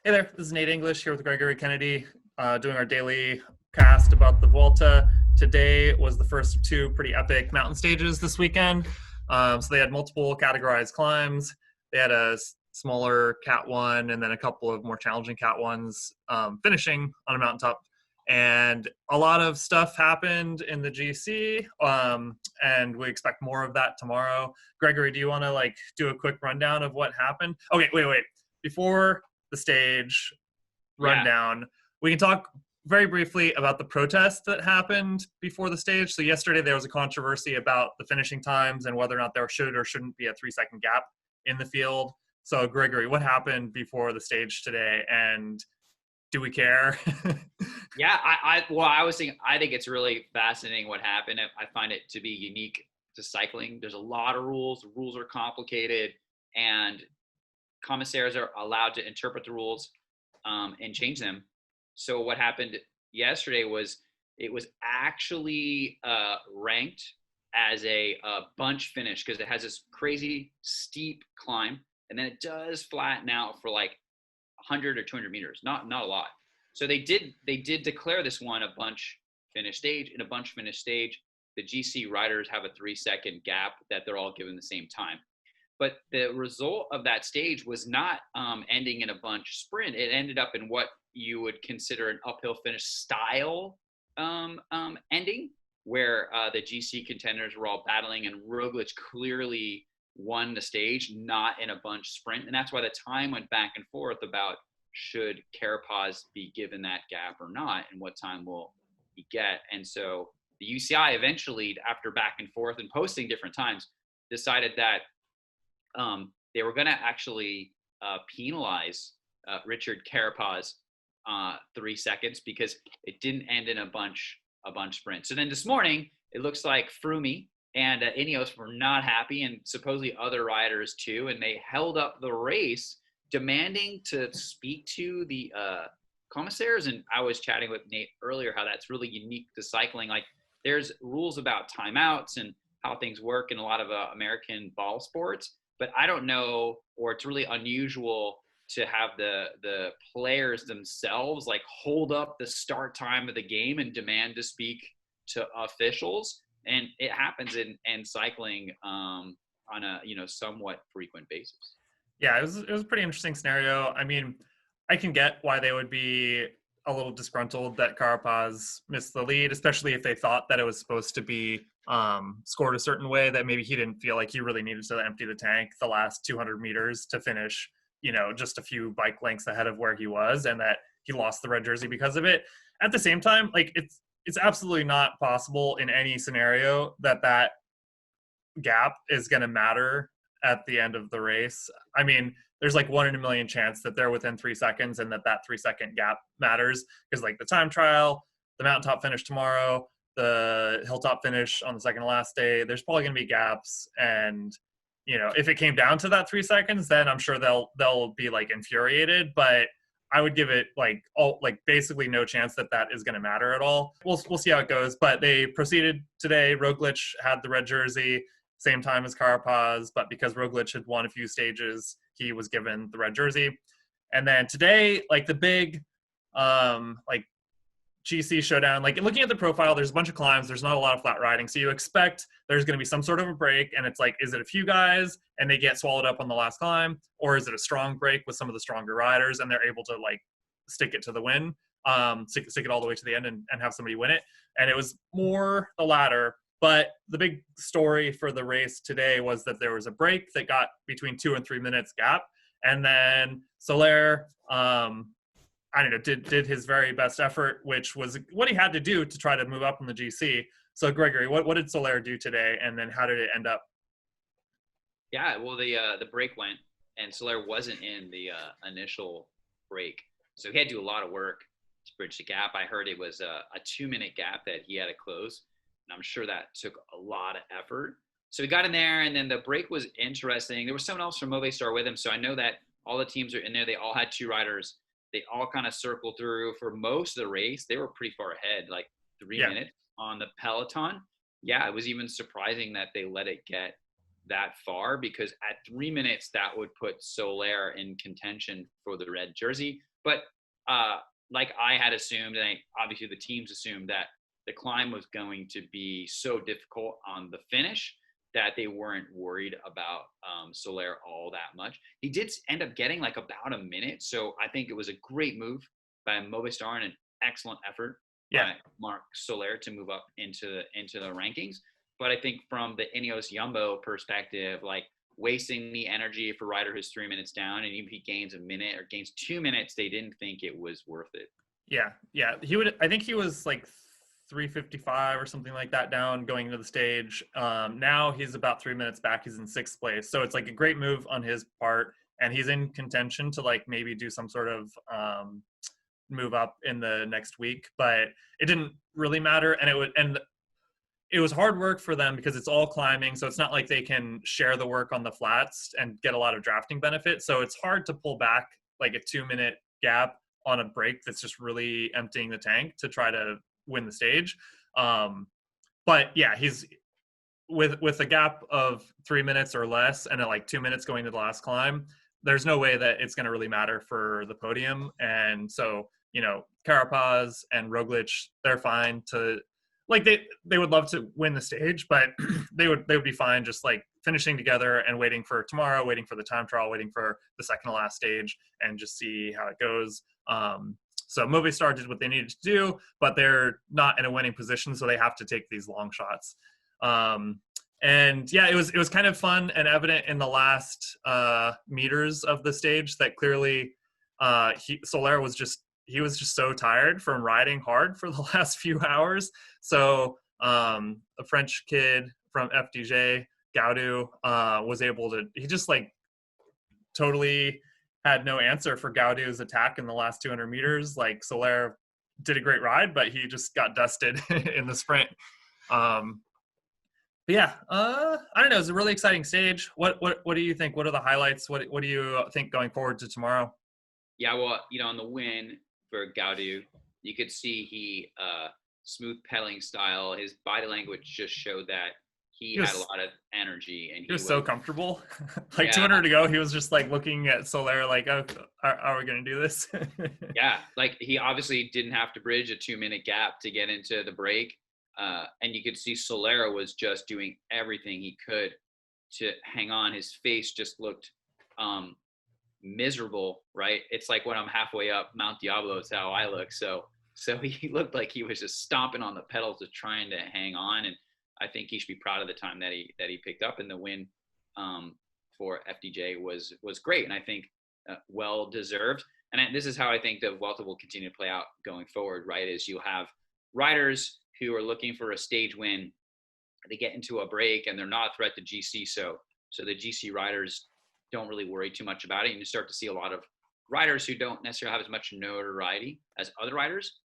Hey there, this is Nate English here with Gregory Kennedy, doing our daily cast about the Vuelta. Today was the first of two pretty epic mountain stages this weekend. So they had multiple categorized climbs. They had a smaller Cat 1 and then a couple of more challenging Cat 1s finishing on a mountaintop. And a lot of stuff happened in the GC, and we expect more of that tomorrow. Gregory, do you want to do a quick rundown of what happened? Okay, wait. Before the stage rundown, we can talk very briefly about the protest that happened before the stage. So yesterday there was a controversy about the finishing times and whether or not there should or shouldn't be a 3-second gap in the field. So Gregory, what happened before the stage today, and do we care? I think it's really fascinating what happened. I find it to be unique to cycling. There's a lot of rules. The rules are complicated, and commissaires are allowed to interpret the rules and change them. So what happened yesterday was it was actually ranked as a bunch finish because it has this crazy steep climb, and then it does flatten out for like 100 or 200 meters, not a lot. So they did declare this one a bunch finish stage. In a bunch finish stage, the GC riders have a 3-second gap that they're all given the same time. But the result of that stage was not ending in a bunch sprint. It ended up in what you would consider an uphill finish style ending, where the GC contenders were all battling, and Roglic clearly won the stage, not in a bunch sprint. And that's why the time went back and forth about should Carapaz be given that gap or not, and what time will he get. And so the UCI eventually, after back and forth and posting different times, decided that they were going to actually penalize Richard Carapaz 3 seconds because it didn't end in a bunch sprint. So then this morning, it looks like Froome and Ineos were not happy, and supposedly other riders too, and they held up the race demanding to speak to the commissaires. And I was chatting with Nate earlier how that's really unique to cycling. Like, there's rules about timeouts and how things work in a lot of American ball sports, but I don't know, or it's really unusual to have the players themselves hold up the start time of the game and demand to speak to officials. And it happens in cycling on a somewhat frequent basis. Yeah, it was a pretty interesting scenario. I mean, I can get why they would be a little disgruntled that Carapaz missed the lead, especially if they thought that it was supposed to be scored a certain way, that maybe he didn't feel like he really needed to empty the tank the last 200 meters to finish, just a few bike lengths ahead of where he was, and that he lost the red jersey because of it. At the same time, it's absolutely not possible in any scenario that gap is going to matter at the end of the race. I mean, there's 1 in a million chance that they're within 3 seconds and that 3-second gap matters, because the time trial, the mountaintop finish tomorrow, the hilltop finish on the second to last day, there's probably going to be gaps. And if it came down to that 3 seconds, then I'm sure they'll be infuriated, but I would give it basically no chance that is going to matter at all. We'll see how it goes. But they proceeded today. Roglic had the red jersey same time as Carapaz, but because Roglic had won a few stages, he was given the red jersey. And then today, the big GC showdown, looking at the profile, there's a bunch of climbs, there's not a lot of flat riding, so you expect there's going to be some sort of a break, and it's is it a few guys and they get swallowed up on the last climb, or is it a strong break with some of the stronger riders and they're able to stick it to the win, stick it all the way to the end and have somebody win it? And it was more the latter. But the big story for the race today was that there was a break that got between 2 and 3 minutes gap. And then Soler, did his very best effort, which was what he had to do to try to move up in the GC. So Gregory, what did Soler do today? And then how did it end up? Yeah, well, the break went, and Soler wasn't in the initial break. So he had to do a lot of work to bridge the gap. I heard it was a 2-minute gap that he had to close. And I'm sure that took a lot of effort. So he got in there, and then the break was interesting. There was someone else from Movistar with him, so I know that all the teams are in there. They all had 2 riders. They all kind of circled through for most of the race. They were pretty far ahead, 3 minutes on the peloton. Yeah, it was even surprising that they let it get that far, because at 3 minutes that would put Soler in contention for the red jersey. But like I had assumed, and obviously the teams assumed, that the climb was going to be so difficult on the finish that they weren't worried about Soler all that much. He did end up getting like about a minute, so I think it was a great move by Movistar and an excellent effort by Marc Soler to move up into the rankings. But I think from the Ineos Jumbo perspective, like, wasting the energy for a rider who's 3 minutes down, and even if he gains a minute or gains 2 minutes, they didn't think it was worth it. Yeah. I think he was like 3:55 or something like that down going into the stage. Now he's about 3 minutes back. He's in 6th place. So it's like a great move on his part. And he's in contention to like maybe do some sort of move up in the next week. But it didn't really matter. And it was hard work for them because it's all climbing. So it's not like they can share the work on the flats and get a lot of drafting benefit. So it's hard to pull back like a 2-minute gap on a break that's just really emptying the tank to try to win the stage. But yeah, he's with a gap of 3 minutes or less and at like 2 minutes going to the last climb, there's no way that it's going to really matter for the podium. And so, Carapaz and Roglic, they're fine to, like, they would love to win the stage, but they would be fine just like finishing together and waiting for tomorrow, waiting for the time trial, waiting for the second to last stage, and just see how it goes. So Movistar did what they needed to do, but they're not in a winning position, so they have to take these long shots. And yeah, it was kind of fun and evident in the last meters of the stage that clearly Soler was just so tired from riding hard for the last few hours. So a French kid from FDJ, Gaudu, was able to, he just like totally had no answer for Gaudu's attack in the last 200 meters. Like, Soler did a great ride, but he just got dusted in the sprint. But yeah, I don't know. It's a really exciting stage. What do you think? What are the highlights? What do you think going forward to tomorrow? Yeah, well, on the win for Gaudu, you could see he smooth pedaling style. His body language just showed that he had a lot of energy, and he was so comfortable. Like 200 to go, he was just like looking at Soler like, oh, are we going to do this? Yeah, like he obviously didn't have to bridge a 2-minute gap to get into the break. And you could see Soler was just doing everything he could to hang on. His face just looked miserable, right? It's like when I'm halfway up Mount Diablo, it's how I look. So he looked like he was just stomping on the pedals of trying to hang on. And I think he should be proud of the time that he picked up. And the win for FDJ was great, and I think well deserved. And this is how I think the Vuelta will continue to play out going forward, right? Is you'll have riders who are looking for a stage win. They get into a break and they're not a threat to GC. So the GC riders don't really worry too much about it. And you start to see a lot of riders who don't necessarily have as much notoriety as other riders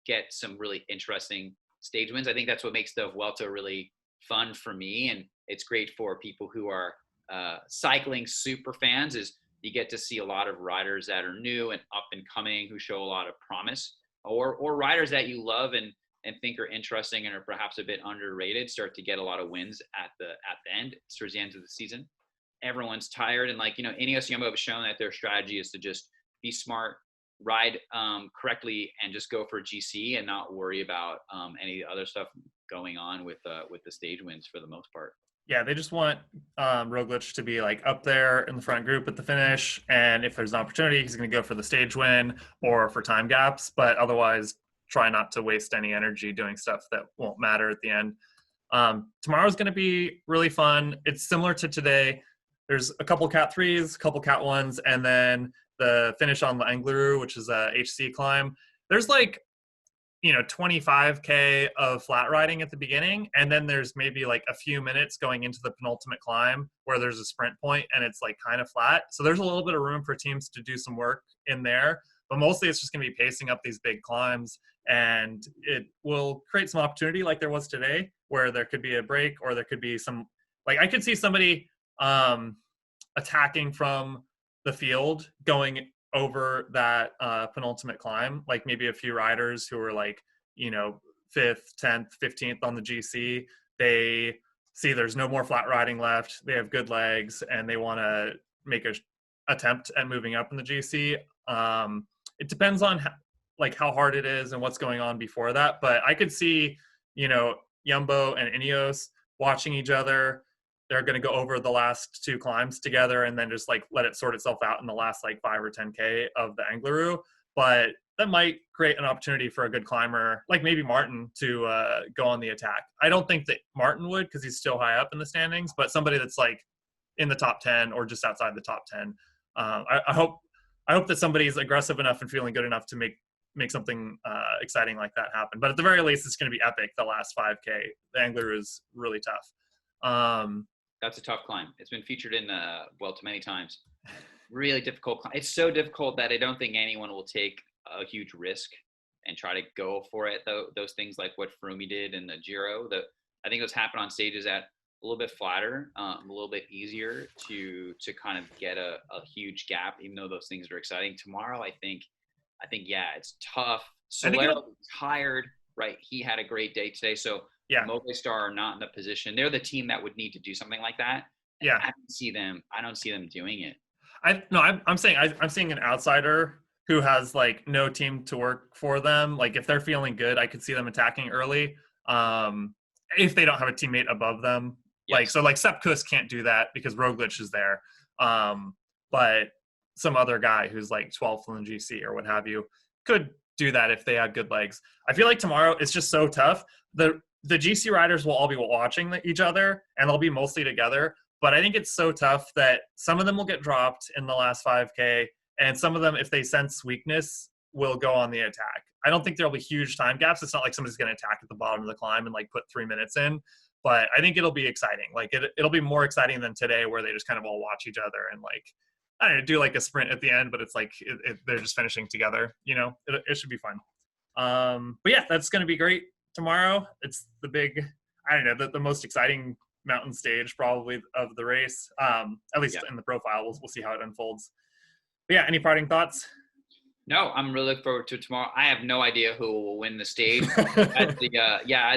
get some really interesting stage wins. I think that's what makes the Vuelta really fun for me. And it's great for people who are cycling super fans, is you get to see a lot of riders that are new and up and coming who show a lot of promise, or riders that you love and think are interesting and are perhaps a bit underrated start to get a lot of wins at the end, towards the end of the season. Everyone's tired, and like, Ineos Jumbo have shown that their strategy is to just be smart, ride correctly, and just go for GC and not worry about any other stuff going on with the stage wins for the most part. Yeah, they just want Roglic to be like up there in the front group at the finish, and if there's an opportunity, he's going to go for the stage win or for time gaps, but otherwise try not to waste any energy doing stuff that won't matter at the end. Tomorrow's going to be really fun. It's similar to today. There's a couple Cat 3s, a couple Cat 1s, and then the finish on the Angliru, which is a HC climb. There's like, 25K of flat riding at the beginning, and then there's maybe like a few minutes going into the penultimate climb where there's a sprint point and it's like kind of flat. So there's a little bit of room for teams to do some work in there, but mostly it's just going to be pacing up these big climbs, and it will create some opportunity like there was today where there could be a break, or there could be some, like, I could see somebody attacking from the field going over that penultimate climb, like maybe a few riders who are like, 5th, 10th, 15th on the GC, they see there's no more flat riding left. They have good legs, and they want to make a attempt at moving up in the GC. It depends on how hard it is and what's going on before that. But I could see, Jumbo and Ineos watching each other. They're going to go over the last 2 climbs together and then just let it sort itself out in the last 5 or 10K of the Angleroo. But that might create an opportunity for a good climber, like maybe Martin, to go on the attack. I don't think that Martin would, because he's still high up in the standings, but somebody that's in the top 10 or just outside the top 10. I hope that somebody's aggressive enough and feeling good enough to make something exciting like that happen. But at the very least, it's going to be epic. The last 5K, the Angleroo is really tough. That's a tough climb. It's been featured in Vuelta many times. Really difficult climb. It's so difficult that I don't think anyone will take a huge risk and try to go for it. Those things like what Froome did in the Giro, I think those happen on stages that a little bit flatter, a little bit easier to kind of get a huge gap, even though those things are exciting. Tomorrow, I think, yeah, it's tough. Soler is tired, right? He had a great day today. So yeah, Movistar are not in the position. They're the team that would need to do something like that. Yeah. I don't see them doing it. I'm seeing an outsider who has no team to work for them. If they're feeling good, I could see them attacking early. If they don't have a teammate above them. Yes. Sepp Kuss can't do that because Roglic is there. But some other guy who's 12th in the GC or what have you could do that if they had good legs. I feel like tomorrow it's just so tough. The GC riders will all be watching each other, and they'll be mostly together. But I think it's so tough that some of them will get dropped in the last 5K, and some of them, if they sense weakness, will go on the attack. I don't think there'll be huge time gaps. It's not like somebody's going to attack at the bottom of the climb and put 3 minutes in. But I think it'll be exciting. It'll be more exciting than today, where they just kind of all watch each other and I don't know, do a sprint at the end, but it's they're just finishing together. It should be fun. But yeah, that's going to be great tomorrow. It's the big, I don't know, the most exciting mountain stage probably of the race, at least in the profile. We'll see how it unfolds. But yeah, any parting thoughts? No, I'm really looking forward to tomorrow. I have no idea who will win the stage. As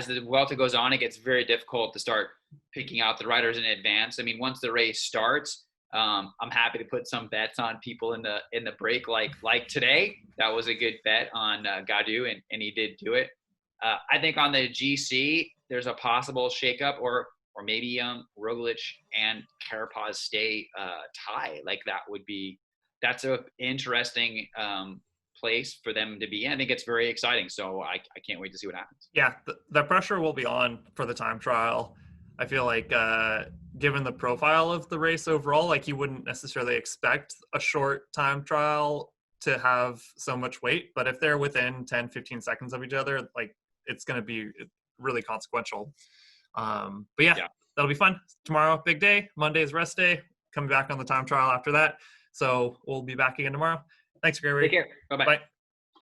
the Vuelta goes on, it gets very difficult to start picking out the riders in advance. I mean, once the race starts, I'm happy to put some bets on people in the break, like today. That was a good bet on Gaudu, and he did do it. I think on the GC, there's a possible shakeup, or maybe Roglic and Carapaz stay tie. That's an interesting place for them to be in. I think it's very exciting. So I can't wait to see what happens. Yeah, the pressure will be on for the time trial. I feel like given the profile of the race overall, you wouldn't necessarily expect a short time trial to have so much weight. But if they're within 10, 15 seconds of each other, it's going to be really consequential. But yeah, that'll be fun. Tomorrow, big day. Monday is rest day. Coming back on the time trial after that. So we'll be back again tomorrow. Thanks, Gregory. Take care. Bye-bye. Bye.